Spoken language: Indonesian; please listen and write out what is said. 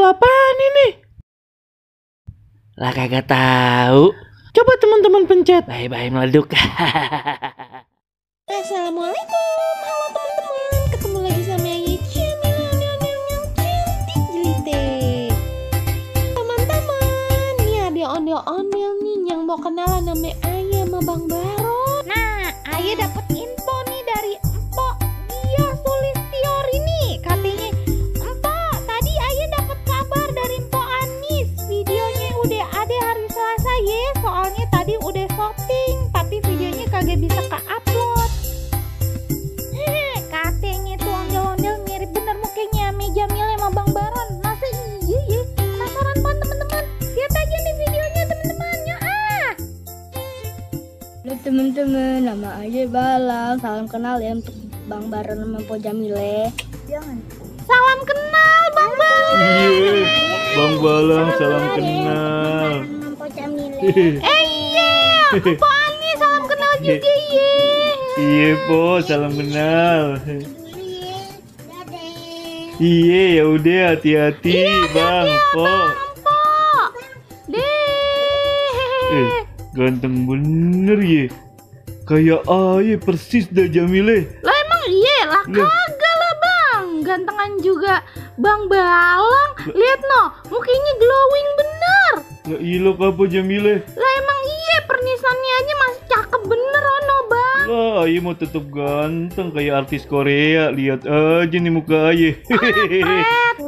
apaan ini? Lah kagak tahu. Coba teman-teman pencet. Bye-bye meleduk. Assalamualaikum, halo teman-teman. Ketemu lagi sama Aye Jamila yang cantik jelitek. Teman-teman, nih ada ondel-ondel nih yang mau kenalan sama Aye sama Bang Baron. Nah, Aye dapet info nih dari Empok dia Sulistiori nih. Katanya, Empok, tadi Aye dapet kabar dari Empok Anis. Videonya udah ada hari Selasa ye. Soalnya tadi udah syuting, tapi videonya kagak bisa ke-upload. Katanya tuh ondel-ondel mirip bener mukanya sama Jamila sama Bang Baron. Masa iya ya? Penasaran banget teman-teman. Lihat aja nih videonya teman-teman. Ya Halo teman-teman, nama Aye Balang. Salam kenal ya untuk Bang Baron sama Po Jamile. Jangan. Salam kenal Bang Baron. Iya, Bang Balang salam kenal. Sama Po Jamile. Iya, Po Ani salam kenal juga ye. Iya Po, salam kenal. Dadah. Iya ya udah hati-hati Bang Po. Po. Deh. Ganteng bener ya. Kayak Aye persis dah Jamile. Lah emang iya lah kagak lah Bang. Gantengan juga Bang Balang. Lihat no, mukanya glowing bener. Gak ilok apa Jamile? Lah emang iya pernisannya aja masih cakep bener ono Bang. Lah Aye mau tetep ganteng kayak artis Korea. Lihat aja nih muka Aye. Pet.